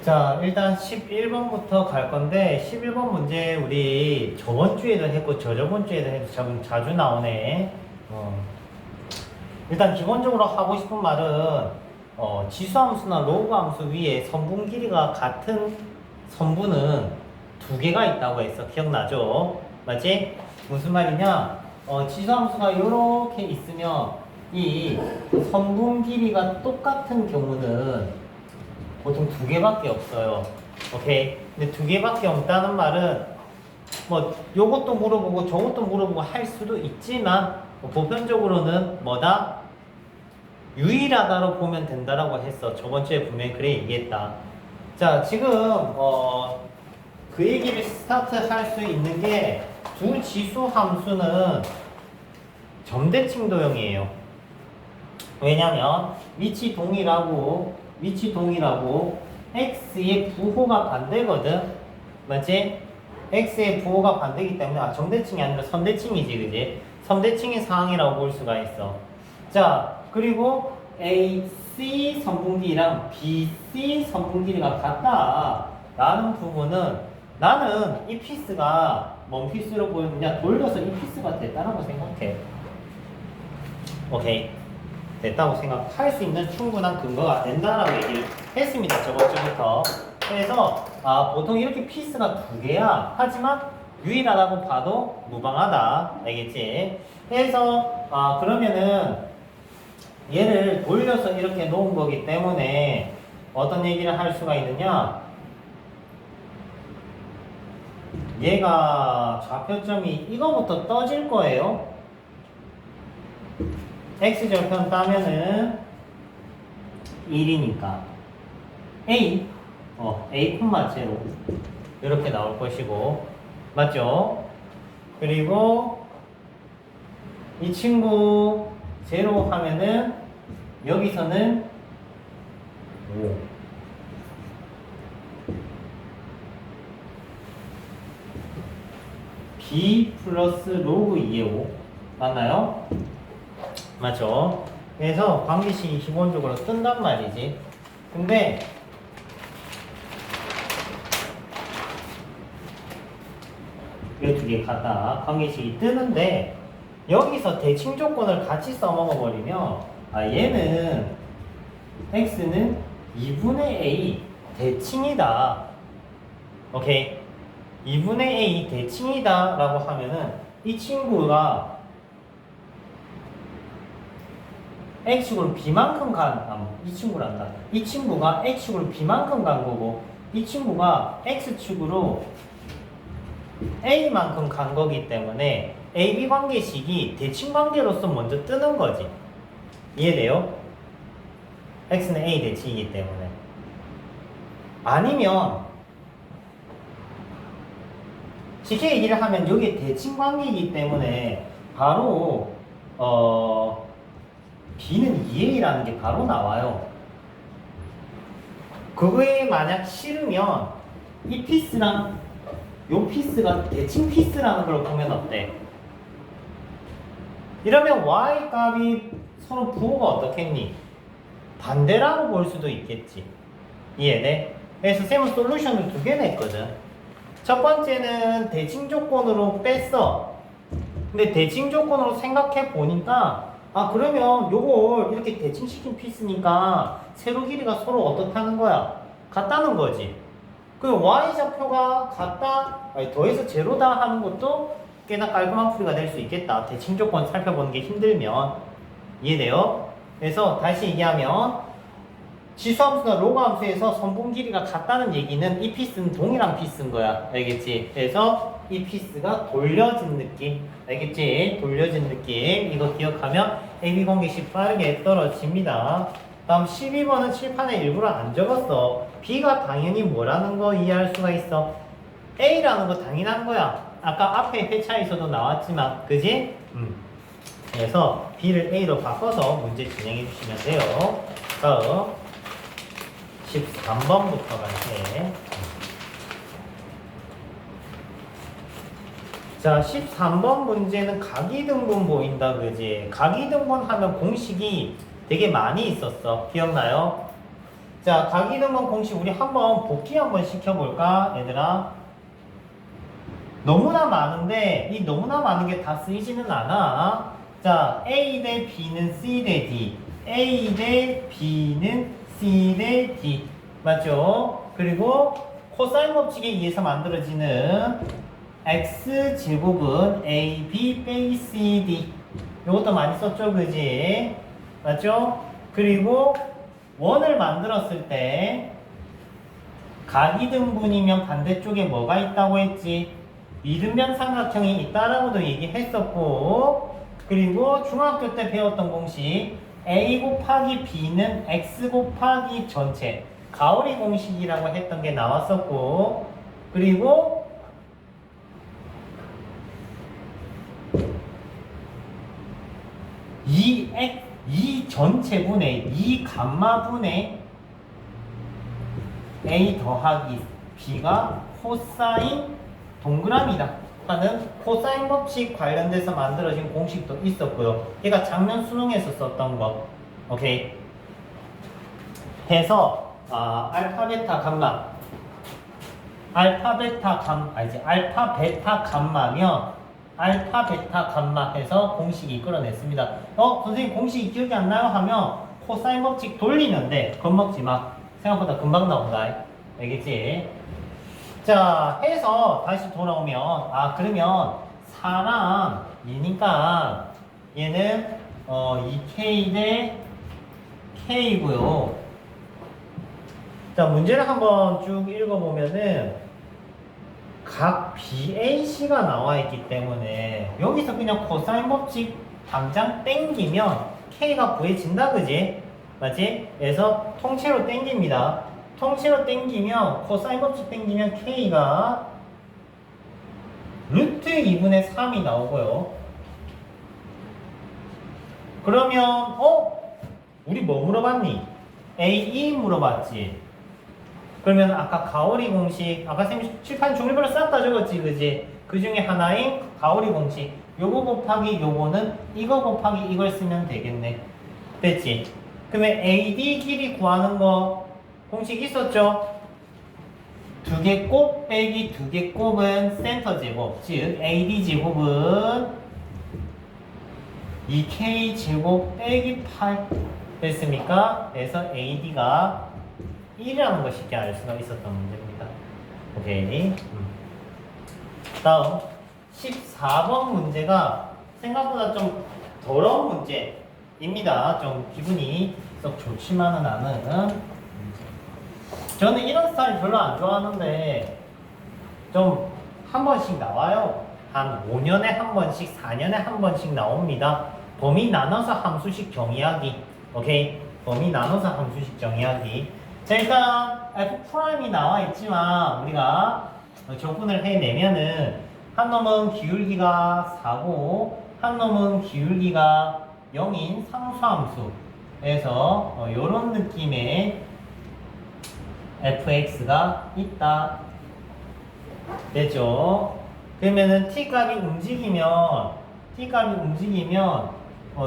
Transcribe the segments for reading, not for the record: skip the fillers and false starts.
자, 일단 11번부터 갈 건데, 11번 문제 우리 저번 주에도 했고, 저저번 주에도 했고, 참 자주 나오네. 일단 기본적으로 하고 싶은 말은, 지수함수나 로그함수 위에 선분 길이가 같은 선분은 두 개가 있다고 했어. 기억나죠? 맞지? 무슨 말이냐? 지수함수가 이렇게 있으면, 이 선분 길이가 똑같은 경우는 보통 두 개밖에 없어요. 오케이? 근데 두 개밖에 없다는 말은 뭐 요것도 물어보고 저것도 물어보고 할 수도 있지만 보편적으로는 뭐다? 유일하다로 보면 된다라고 했어. 저번 주에 분명히 그래 얘기했다. 자, 지금 그 얘기를 스타트 할 수 있는 게 두 지수 함수는 점대칭도형이에요. 왜냐면 위치 동일하고 x의 부호가 반대거든. 맞지? x의 부호가 반대이기 때문에 정대칭이 아니라 선대칭이지, 그지? 선대칭의 상황이라고 볼 수가 있어. 자, 그리고 AC 선분길이랑 BC 선분길이가 같다라는 부분은 나는 이 피스가 뭔 피스로 보이느냐? 돌려서 이 피스가 됐다라고 생각해. 오케이. 됐다고 생각할 수 있는 충분한 근거가 된다라고 얘기를 했습니다. 저번 주부터. 그래서 보통 이렇게 피스가 두 개야. 하지만 유일하다고 봐도 무방하다. 알겠지? 그래서 그러면은 얘를 돌려서 이렇게 놓은 거기 때문에 어떤 얘기를 할 수가 있느냐? 얘가 좌표점이 이거부터 떠질 거예요. x절편 따면은 1이니까 a a, 0 이렇게 나올 것이고, 맞죠? 그리고 이 친구 0 하면은 여기서는 5 b 플러스 로그 2의 5 맞나요? 맞죠? 그래서 관계식이 기본적으로 뜬단 말이지. 근데 이 두 개 같다. 관계식이 뜨는데 여기서 대칭 조건을 같이 써먹어 버리면 얘는 x는 2분의 a 대칭이다. 오케이? 2분의 a 대칭이다 라고 하면은 이 친구가 x축으로 b만큼 이 친구란다. 이 친구가 x축으로 b만큼 간 거고, 이 친구가 x축으로 a만큼 간 거기 때문에 ab 관계식이 대칭 관계로서 먼저 뜨는 거지. 이해돼요? x는 a 대칭이기 때문에. 아니면 쉽게 얘기를 하면 여기 대칭 관계이기 때문에 바로 b는 2a라는 게 바로 나와요. 그거에 만약 싫으면 이 피스랑 요 피스가 대칭 피스라는 걸 보면 어때? 이러면 y 값이 서로 부호가 어떻겠니? 반대라고 볼 수도 있겠지. 이해돼? 그래서 쌤은 솔루션을 두 개 냈거든. 첫 번째는 대칭 조건으로 뺐어. 근데 대칭 조건으로 생각해 보니까 그러면 요걸 이렇게 대칭시킨 피스니까 세로 길이가 서로 어떻다는 거야? 같다는 거지. 그 y좌표가 같다, 더해서 제로다 하는 것도 꽤나 깔끔한 풀이가 될 수 있겠다. 대칭 조건 살펴보는 게 힘들면. 이해돼요? 그래서 다시 얘기하면 지수함수나 로그함수에서 선분 길이가 같다는 얘기는 이 피스는 동일한 피스인 거야. 알겠지? 그래서 이 피스가 돌려진 느낌. 알겠지? 돌려진 느낌. 이거 기억하면 AB 관계식 빠르게 떨어집니다. 다음 12번은 칠판에 일부러 안 적었어. B가 당연히 뭐라는 거 이해할 수가 있어? A라는 거 당연한 거야. 아까 앞에 회차에서도 나왔지만, 그지? 그래서 B를 A로 바꿔서 문제 진행해 주시면 돼요. 다음 13번부터 갈게. 자, 13번 문제는 각이등분 보인다, 그지? 각이등분 하면 공식이 되게 많이 있었어. 기억나요? 자, 가기등본 공식 우리 한번 복기 한번 시켜볼까, 얘들아? 너무나 많은데 이 너무나 많은 게 다 쓰이지는 않아. 자, A 대 B는 C 대 D, A 대 B는 C 대 D, 맞죠? 그리고 코사인 법칙에 의해서 만들어지는 X제곱은 AB 빼기 CD, 이것도 많이 썼죠, 그지? 맞죠? 그리고 원을 만들었을 때 가기등분이면 반대쪽에 뭐가 있다고 했지? 이등변 삼각형이 있다라고도 얘기했었고, 그리고 중학교 때 배웠던 공식 A 곱하기 B는 X 곱하기 전체, 가오리 공식이라고 했던 게 나왔었고, 그리고 이 전체분의 이 감마분의 A 더하기 B가 코사인 동그라미다 하는 코사인 법칙 관련돼서 만들어진 공식도 있었고요. 얘가 작년 수능에서 썼던 거. 오케이. 해서 알파 베타 감마, 알파 베타 감마면 알파 베타 감마 해서 공식이 끌어냈습니다. 선생님 공식이 기억이 안 나요? 하면 코사인 법칙 돌리는데 겁먹지 마. 생각보다 금방 나온다. 알겠지? 자, 해서 다시 돌아오면, 그러면 4랑 2니까 얘는 2K 대 K고요. 자, 문제를 한번 쭉 읽어보면은 각 BAC가 나와 있기 때문에 여기서 그냥 코사인 법칙 당장 땡기면 K가 구해진다, 그지? 맞지? 그래서 통째로 땡깁니다. 통째로 땡기면 코사인 법칙 땡기면 K가 루트 2분의 3이 나오고요. 그러면 우리 뭐 물어봤니? A2 물어봤지. 그러면 아까 가오리 공식, 아까 쌤 칠판 종류별로 싹 다 적었지, 그지? 그 중에 하나인 가오리 공식, 요거 곱하기 요거는 이거 곱하기 이걸 쓰면 되겠네. 됐지? 그러면 AD 길이 구하는 거 공식 있었죠? 두 개 곱 빼기 두 개 곱은 센터 제곱, 즉 AD 제곱은 2K 제곱 빼기 8 됐습니까? 그래서 AD가 1이라는 걸 쉽게 알 수가 있었던 문제입니다. 오케이. 다음 14번 문제가 생각보다 좀 더러운 문제입니다. 좀 기분이 썩 좋지만은 않은 문제. 저는 이런 스타일 별로 안 좋아하는데 좀 한 번씩 나와요. 한 5년에 한 번씩, 4년에 한 번씩 나옵니다. 범위 나눠서 함수식 정의하기. 오케이? 범위 나눠서 함수식 정의하기. 자, 일단 F'이 나와 있지만 우리가 적분을 해내면은 한 놈은 기울기가 4고 한 놈은 기울기가 0인 상수함수에서 이런 느낌의 fx가 있다. 됐죠? 그러면은 t값이 움직이면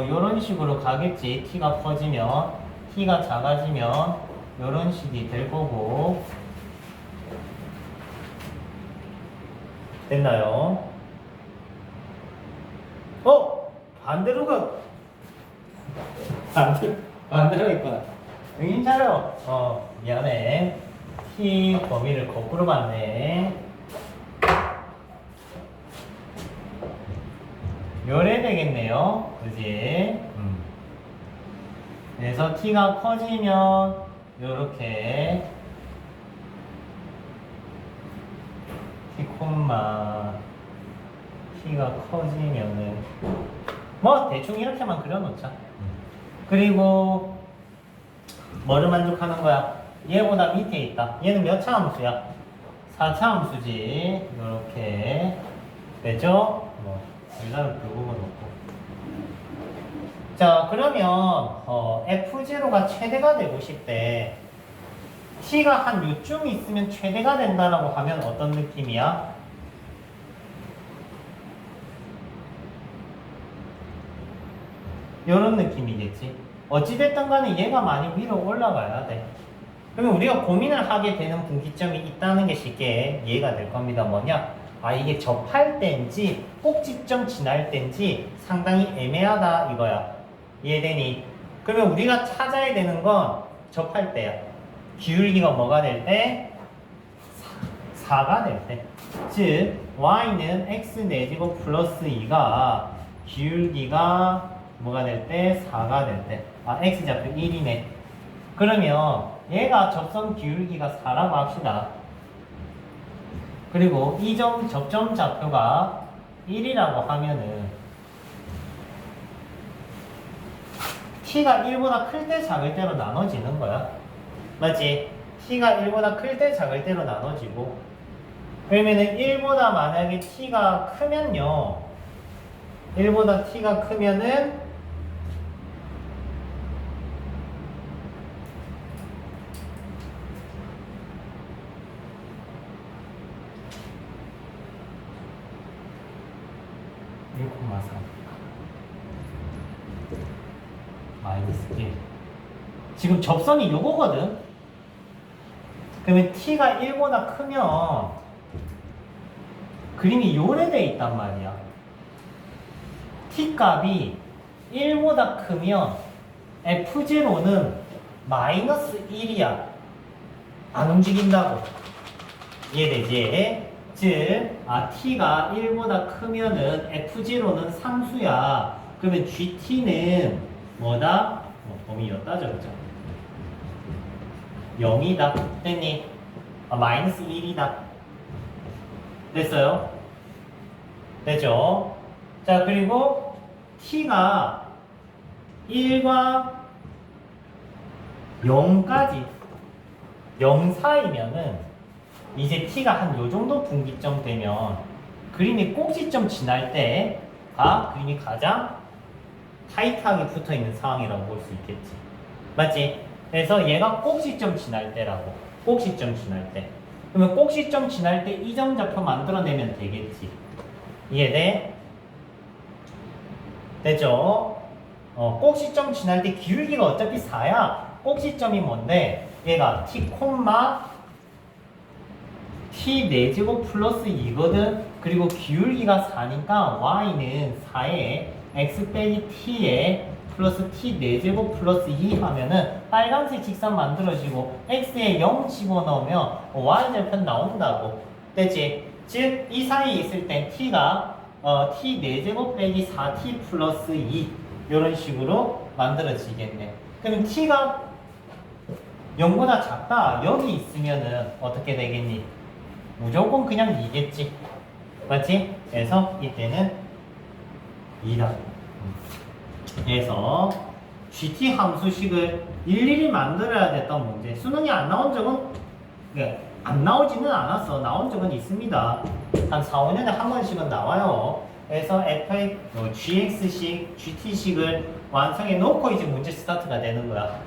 이런 식으로 가겠지. t가 커지면, t가 작아지면 이런 식이 될 거고. 됐나요? 반대로 반대로 있구나. 정신 차려. 미안해. t 범위를 거꾸로 봤네. 요래 되겠네요. 그지? 그래서 t가 커지면 요렇게 t 콤마 t가 커지면은 뭐 대충 이렇게만 그려놓자. 그리고 뭐를 만족하는 거야? 얘보다 밑에 있다. 얘는 몇 차 함수야? 4차 함수지. 요렇게 됐죠? 일단은 그 부분 놓고. 자, 그러면 F0가 최대가 되고 싶대. T가 한 요쯤 있으면 최대가 된다라고 하면 어떤 느낌이야? 요런 느낌이겠지. 어찌됐든 간에 얘가 많이 위로 올라가야 돼. 그러면 우리가 고민을 하게 되는 분기점이 있다는 게 쉽게 이해가 될 겁니다. 뭐냐? 아, 이게 접할 때인지 꼭지점 지날 때인지 상당히 애매하다 이거야. 이해되니? 그러면 우리가 찾아야 되는 건 접할 때야. 기울기가 뭐가 될 때? 4가 될 때. 즉, y는 x 내제곱 플러스 2가 기울기가 뭐가 될 때? 4가 될 때. 아, x좌표 1이네. 그러면 얘가 접선 기울기가 4라고 합시다. 그리고 이 점 접점 좌표가 1이라고 하면은 t가 1보다 클 때 작을 때로 나눠지는 거야. 맞지? t가 1보다 클 때 작을 때로 나눠지고, 그러면은 1보다 만약에 t가 크면요, 1보다 t가 크면은 마이너스 1. 지금 접선이 요거거든. 그러면 t가 1보다 크면 그림이 요래 돼 있단 말이야. t 값이 1보다 크면 f0는 마이너스 1이야. 안 움직인다고. 이해되지? 즉, t가 1보다 크면은 f0는 상수야. 그러면 gt는 뭐다? 범위였다, 저거죠. 0이다. 됐니? 마이너스 1이다. 됐어요? 됐죠? 자, 그리고 t가 1과 0까지 0 사이면은 이제 t가 한 요 정도 분기점 되면 그림이 꼭지점 지날 때가 그림이 가장 타이트하게 붙어 있는 상황이라고 볼 수 있겠지. 맞지? 그래서 얘가 꼭지점 지날 때라고. 꼭지점 지날 때. 그러면 꼭지점 지날 때 이 점 좌표 만들어내면 되겠지. 이해돼? 됐죠? 꼭지점 지날 때 기울기가 어차피 4야. 꼭지점이 뭔데? 얘가 t, t 4제곱 플러스 2거든. 그리고 기울기가 4니까 y는 4에 x 빼기 t에 플러스 t 4제곱 플러스 2 하면은 빨간색 직선 만들어지고 x에 0 집어넣으면 y절편 나온다고. 됐지? 즉, 이 사이에 있을 땐 t가 t 4제곱 빼기 4t 플러스 2 이런 식으로 만들어지겠네. 그럼 t가 0보다 작다. 여기 있으면은 어떻게 되겠니? 무조건 그냥 2겠지. 맞지? 그래서 이때는 2다. 그래서 GT 함수식을 일일이 만들어야 됐던 문제. 수능이 안 나온 적은, 네, 안 나오지는 않았어. 나온 적은 있습니다. 한 4, 5년에 한 번씩은 나와요. 그래서 GX식, GT식을 완성해 놓고 이제 문제 스타트가 되는 거야.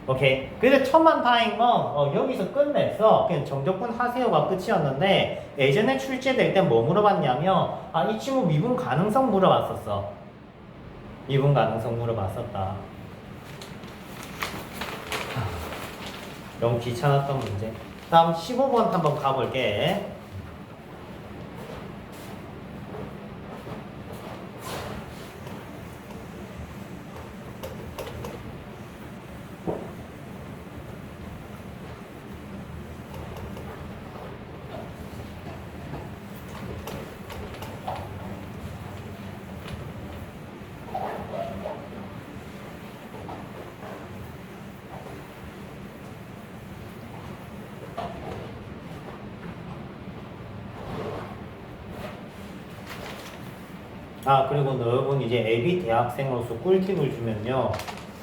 오케이. 근데 천만 다행인 건 여기서 끝냈어. 그냥 정적분 하세요가 끝이었는데 예전에 출제될 때 뭐 물어봤냐면 이 친구 미분 가능성 물어봤었어. 미분 가능성 물어봤었다. 너무 귀찮았던 문제. 다음 15번 한번 가볼게. 그리고 여러분 이제 예비 대학생으로서 꿀팁을 주면요.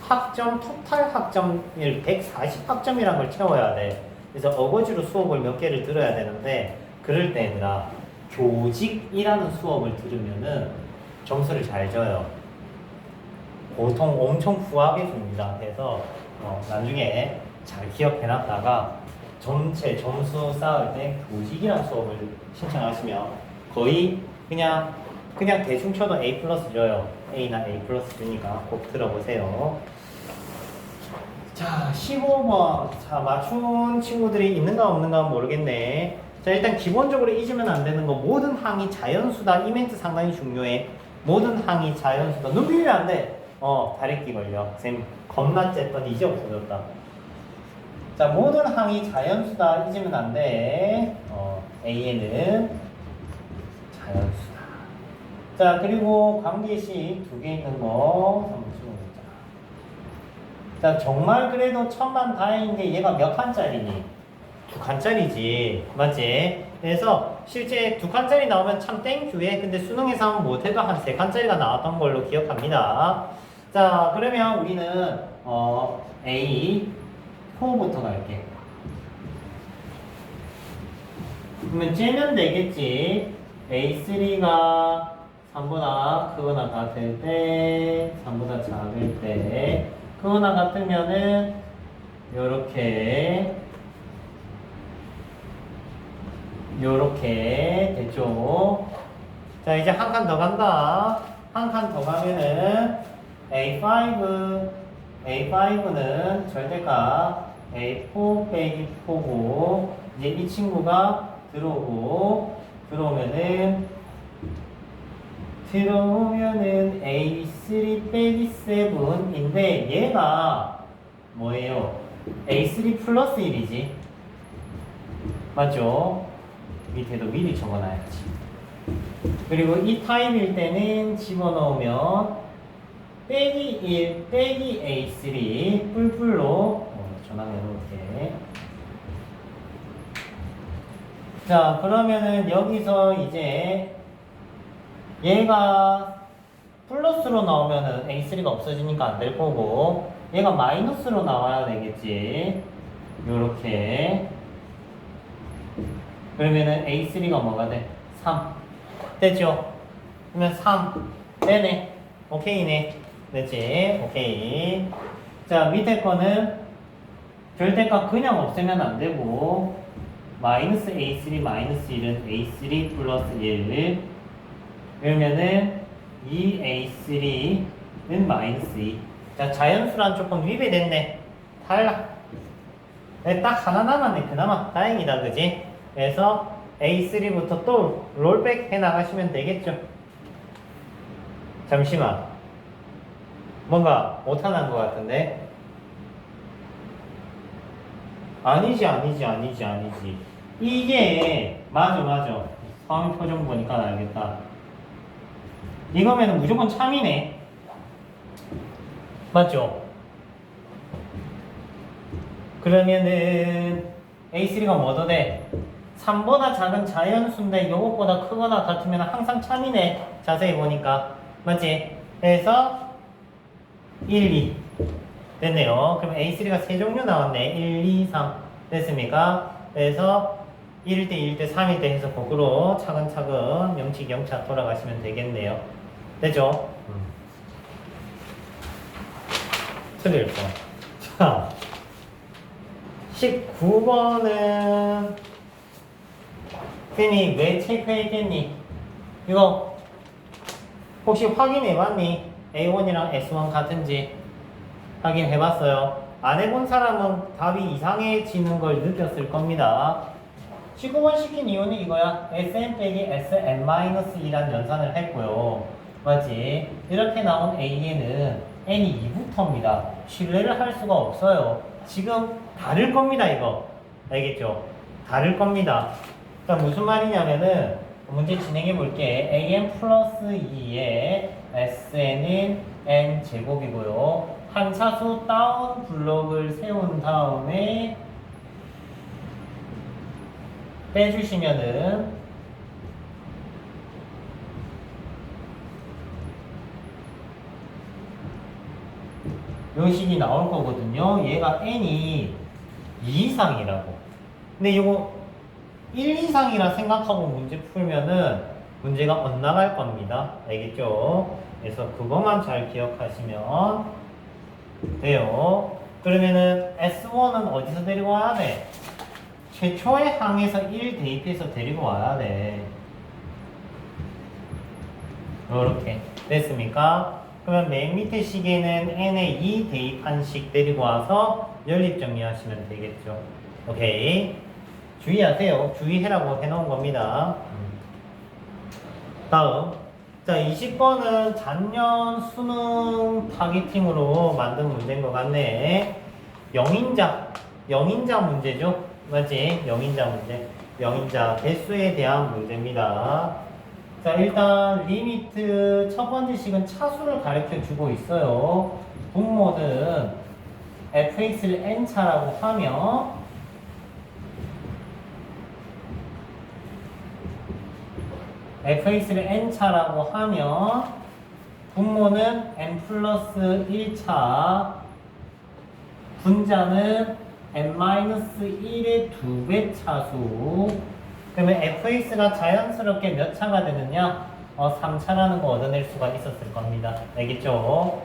학점, 토탈 학점을 140학점이라는 걸 채워야 돼. 그래서 어거지로 수업을 몇 개를 들어야 되는데 그럴 때는 교직이라는 수업을 들으면은 점수를 잘 줘요. 보통 엄청 후하게 줍니다. 그래서 나중에 잘 기억해놨다가 전체 점수 쌓을 때 교직이라는 수업을 신청하시면 거의 그냥 대충 쳐도 A 플러스 줘요. A나 A 플러스 주니까 꼭 들어보세요. 자, 15번. 자, 맞춘 친구들이 있는가 없는가 모르겠네. 자, 일단 기본적으로 잊으면 안 되는 거, 모든 항이 자연수다. 이 멘트 상당히 중요해. 모든 항이 자연수다. 눈 비비면 안 돼. 다래끼 걸려. 쌤 겁나 쨌더니 이제 없어졌다. 자, 모든 항이 자연수다. 잊으면 안 돼. A에는 자연수다. 자, 그리고 관계식 두 개 있는 거 한번 찍어보자. 자, 정말 그래도 천만 다행인 게 얘가 몇 칸짜리니? 두 칸짜리지. 맞지? 그래서 실제 두 칸짜리 나오면 참 땡큐해. 근데 수능에서 하면 못해도 한 세 칸짜리가 나왔던 걸로 기억합니다. 자, 그러면 우리는 A4부터 갈게. 그러면 째면 되겠지. A3가 3보다 크거나 같을 때, 3보다 작을 때, 크거나 같으면은 요렇게 됐죠. 자, 이제 한 칸 더 간다. 한 칸 더 가면은 A5는 절대값 A4 빼기 4고, 이제 이 친구가 들어오면은 A3 빼기 7인데 얘가 뭐예요? A3 플러스 1이지. 맞죠? 밑에도 미리 적어놔야지. 그리고 이 타입일 때는 집어넣으면 빼기 1 빼기 A3 뿔뿔로 전환해놓을게. 자, 그러면은 여기서 이제 얘가 플러스로 나오면은 A3가 없어지니까 안 될 거고, 얘가 마이너스로 나와야 되겠지. 요렇게. 그러면은 A3가 뭐가 돼? 3. 됐죠? 그러면 3. 되네. 오케이네. 됐지? 오케이. 자, 밑에 거는 절대값 그냥 없애면 안 되고, 마이너스 A3 마이너스 1은 A3 플러스 1. 그러면은 2A3는 마이너스 2. 자, 자연수랑 조금 위배됐네. 탈락. 딱 하나 남았네. 그나마 다행이다. 그지? 그래서 A3부터 또 롤백 해 나가시면 되겠죠. 잠시만. 뭔가 오타난 것 같은데? 아니지. 이게 맞아. 상황 표정 보니까 알겠다. 이거면 무조건 참이네. 맞죠? 그러면은 A3가 뭐더 돼? 3보다 작은 자연수인데 요것보다 크거나 같으면 항상 참이네. 자세히 보니까. 맞지? 그래서 1, 2 됐네요. 그럼 A3가 세 종류 나왔네. 1, 2, 3 됐습니까? 그래서 1일 때, 2일 때, 3일 때 해서 거꾸로 차근차근 영칙 영차 돌아가시면 되겠네요. 되죠? 틀릴 거. 자, 19번은 쌤이 왜 체크했겠니? 이거 혹시 확인해봤니? A1이랑 S1 같은지 확인해봤어요. 안 해본 사람은 답이 이상해지는 걸 느꼈을 겁니다. 19번 시킨 이유는 이거야. Sn 빼기 Sn-2란 연산을 했고요. 맞지? 이렇게 나온 A에는 N이 2부터입니다. 신뢰를 할 수가 없어요. 지금 다를 겁니다, 이거. 알겠죠? 다를 겁니다. 그러니까 무슨 말이냐면은, 문제 진행해 볼게. AN 플러스 2에 SN은 N 제곱이고요. 한 차수 다운 블록을 세운 다음에 빼주시면은 요 식이 나올 거거든요. 얘가 n이 2 이상이라고. 근데 이거 1 이상이라 생각하고 문제 풀면은 문제가 엇나갈 겁니다. 알겠죠? 그래서 그것만 잘 기억하시면 돼요. 그러면은 S1은 어디서 데리고 와야 돼? 최초의 항에서 1 대입해서 데리고 와야 돼. 요렇게 됐습니까? 그러면 맨 밑에 식에는 n에 2 대입한 식 데리고 와서 연립 정리하시면 되겠죠. 오케이. 주의하세요. 주의해라고 해놓은 겁니다. 다음. 자, 20번은 작년 수능 타겟팅으로 만든 문제인 것 같네. 영인자 문제죠. 맞지? 영인자 문제. 영인자 개수에 대한 문제입니다. 자, 일단 리미트 첫 번째 식은 차수를 가르쳐 주고 있어요. 분모는 fx를 n차라고 하면 fx를 n차라고 하면 분모는 n 플러스 1차, 분자는 n-1의 2배 차수. 그러면 fx가 자연스럽게 몇 차가 되느냐? 3차라는 거 얻어낼 수가 있었을 겁니다. 알겠죠?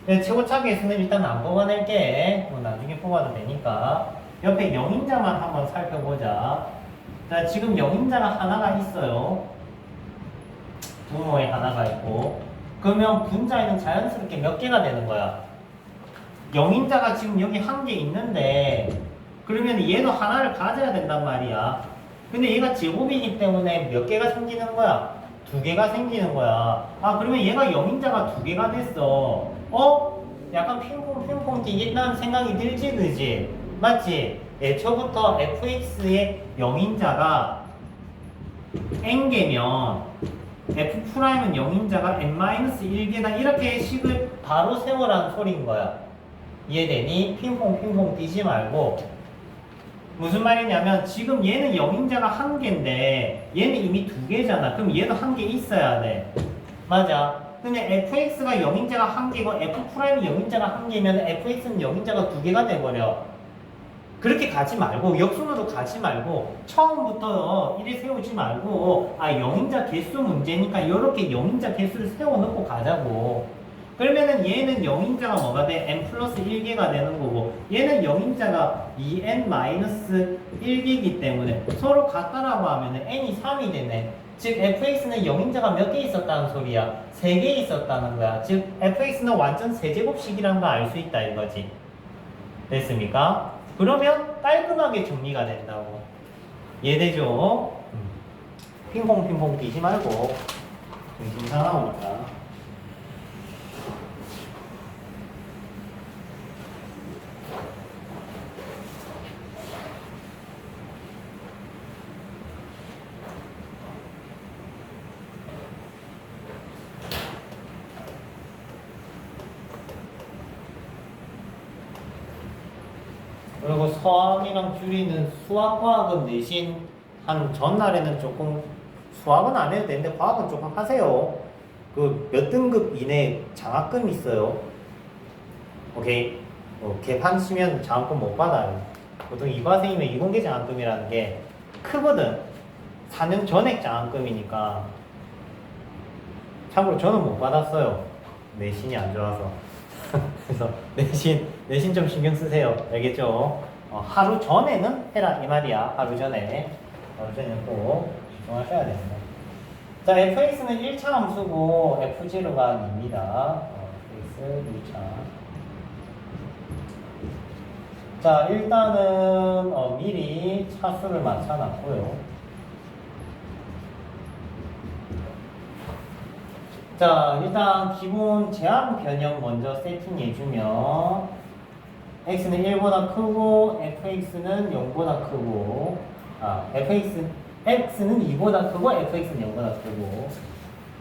최고차 계수는 일단 안 뽑아낼게. 나중에 뽑아도 되니까. 옆에 영인자만 한번 살펴보자. 자, 지금 영인자가 하나가 있어요. 분모에 하나가 있고. 그러면 분자에는 자연스럽게 몇 개가 되는 거야? 영인자가 지금 여기 한 개 있는데, 그러면 얘도 하나를 가져야 된단 말이야. 근데 얘가 제곱이기 때문에 몇 개가 생기는 거야? 2개가 생기는 거야. 아, 그러면 얘가 영인자가 2개가 됐어. 약간 핑퐁 뛰겠다는 생각이 들지, 그지? 맞지? 애초부터 fx의 영인자가 n개면 f'은 영인자가 n-1개다. 이렇게 식을 바로 세워라는 소리인 거야. 이해되니? 핑퐁 뛰지 말고. 무슨 말이냐면 지금 얘는 영인자가 1개인데 얘는 이미 2개잖아. 그럼 얘도 1개 있어야 돼. 맞아. 근데 fx가 영인자가 1개고 f'이 영인자가 1개면 fx는 영인자가 2개가 돼버려. 그렇게 가지 말고 역순으로 가지 말고 처음부터 이래 세우지 말고 영인자 개수 문제니까 이렇게 영인자 개수를 세워놓고 가자고. 그러면은 얘는 영인자가 뭐가 돼? n 플러스 1개가 되는 거고 얘는 영인자가 2n-1개이기 때문에 서로 같다라고 하면은 n이 3이 되네. 즉 fx는 영인자가 몇 개 있었다는 소리야? 3개 있었다는 거야. 즉 fx는 완전 세제곱식이라는 거 알 수 있다 이거지. 됐습니까? 그러면 깔끔하게 정리가 된다고. 이해되죠? 핑퐁 뛰지 말고 정신 사나우니까. 그리고 서학이랑 줄이는 수학과학은 대신 한 전날에는 조금 수학은 안 해도 되는데 과학은 조금 하세요. 그 몇 등급 이내 장학금 있어요. 오케이. 개판 치면 장학금 못 받아요. 보통 이과생이면 이공계 장학금이라는 게 크거든. 4년 전액 장학금이니까. 참고로 저는 못 받았어요. 내신이 안 좋아서. 그래서 내신 좀 신경 쓰세요. 알겠죠? 하루 전에는 해라 이 말이야. 하루 전에 꼭 집중하셔야 됩니다. 자, fx는 1차 함수고 f0가 2입니다. fx 1차. 자, 일단은 미리 차수를 맞춰놨고요. 자, 일단 기본 제한 변형 먼저 세팅해주면 x는 1보다 크고 fx는 0보다 크고 x는 2보다 크고 fx는 0보다 크고.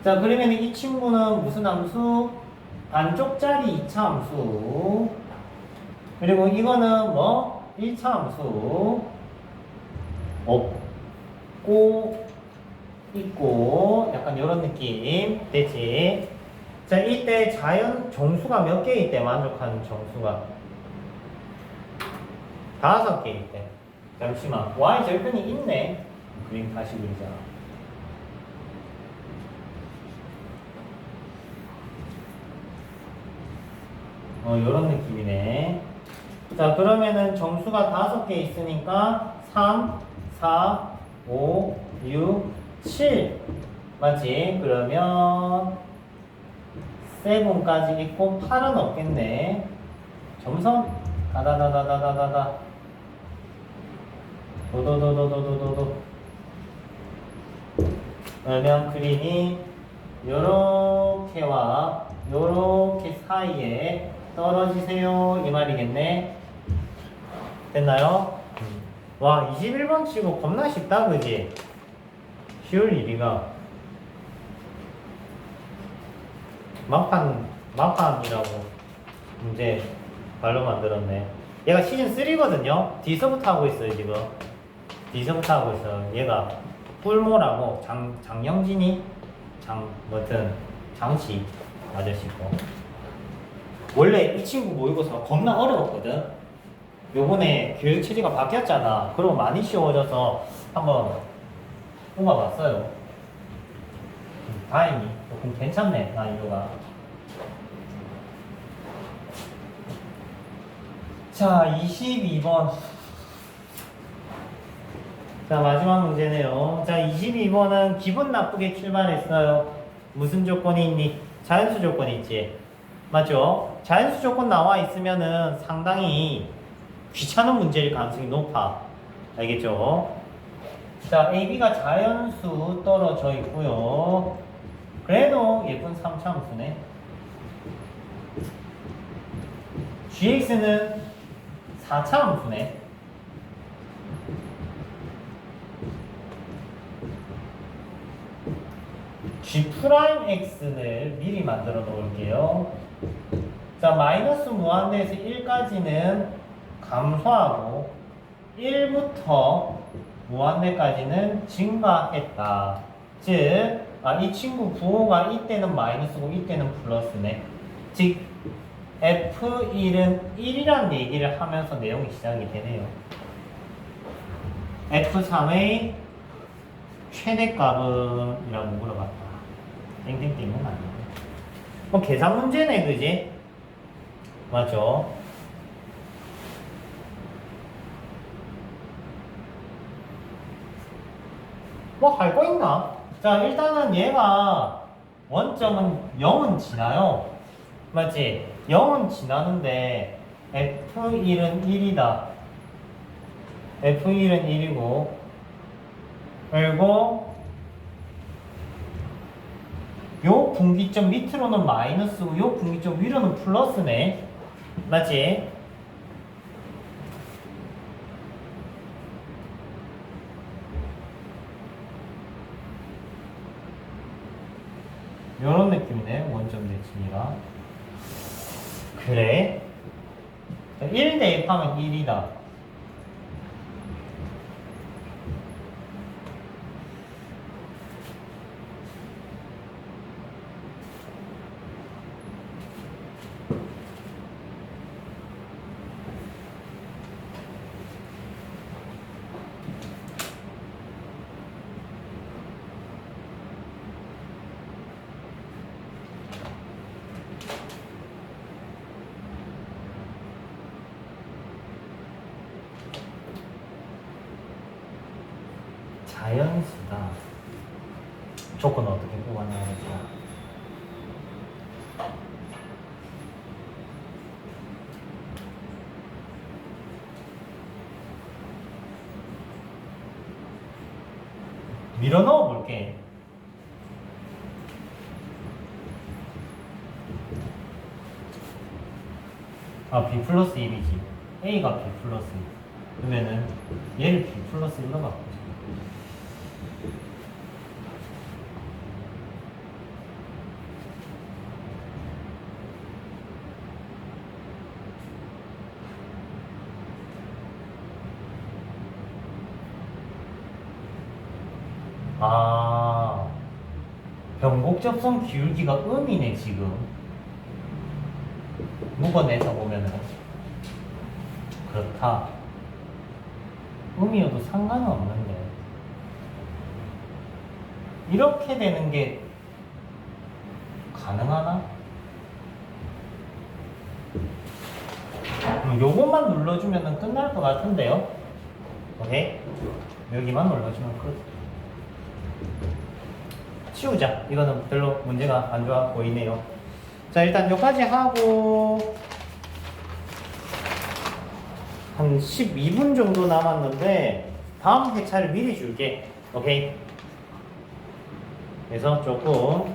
자, 그러면 이 친구는 무슨 함수? 반쪽짜리 2차 함수. 그리고 이거는 뭐? 1차 함수. 없고 있고 약간 이런 느낌 됐지? 자, 이때 자연 정수가 몇 개일 때 만족하는 정수가 5개일 때. 잠시만, y 절편이 있네. 그림 다시 그리자. 요런 느낌이네. 자, 그러면은 정수가 5개 있으니까 3, 4, 5, 6, 7 맞지? 그러면 7까지 있고 8은 없겠네. 점선 다다다다다다다다 도도도도도도도도 그러면 그림이 요렇게와 요렇게 사이에 떨어지세요 이 말이겠네. 됐나요? 와 21번 치고 겁나 쉽다 그지? 쉬울 일이가 막판이라고 문제 발로 만들었네. 얘가 시즌 3거든요. D서부터 하고 있어요 지금. D서부터 하고 있어. 얘가 꿀모라고 장영진이 뭐든 장씨 아저씨고. 원래 이 친구 모의고사 겁나 어려웠거든. 요번에 교육 체제가 바뀌었잖아. 그리고 많이 쉬워져서 한번 뽑아봤어요. 다행히 조금 괜찮네 난이도가. 자 22번. 자 마지막 문제네요. 자 22번은 기분 나쁘게 출발했어요. 무슨 조건이 있니? 자연수 조건이 있지. 맞죠? 자연수 조건 나와 있으면은 상당히 귀찮은 문제일 가능성이 높아. 알겠죠? 자 AB가 자연수 떨어져 있고요. 그래도 예쁜 3차함수네. GX는 4차함수네. G'X를 미리 만들어 놓을게요. 자, 마이너스 무한대에서 1까지는 감소하고 1부터 무한대까지는 증가했다. 즉, 이 친구 부호가 이때는 마이너스고 이때는 플러스네. 즉, F1은 1이란 얘기를 하면서 내용이 시작이 되네요. F3의 최대값은? 이라고 물어봤다. 땡땡땡은 아니고. 그럼 계산 문제네, 그지? 맞죠? 뭐 할 거 있나? 자, 일단은 얘가 원점은 0은 지나요. 맞지? 0은 지나는데 F1은 1이다. F1은 1이고 그리고 요 분기점 밑으로는 마이너스고 요 분기점 위로는 플러스네. 맞지? 요런 느낌이네. 원점 대칭이라. 그래. 1 대입하면 1이다. 자연수다. 조건은 어떻게 뽑아내야겠다. 밀어 넣어 볼게. B 플러스 1이지. A가 B 플러스 1. 그러면은 얘를 B 플러스 1로 바꾸자. 변곡접선 기울기가 음이네 지금. 묶어내서 보면은 그렇다. 음이어도 상관은 없는데 이렇게 되는 게 가능하나? 요것만 눌러주면 끝날 것 같은데요? 오케이? 여기만 눌러주면 끝. 치우자. 이거는 별로 문제가 안 좋아 보이네요. 자, 일단 여기까지 하고 한 12분 정도 남았는데 다음 회차를 미리 줄게. 오케이? 그래서 조금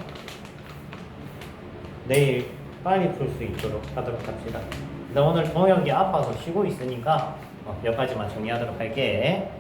내일 빨리 풀 수 있도록 하도록 합시다. 근데 오늘 동혁이 아파서 쉬고 있으니까 여기까지만 정리하도록 할게.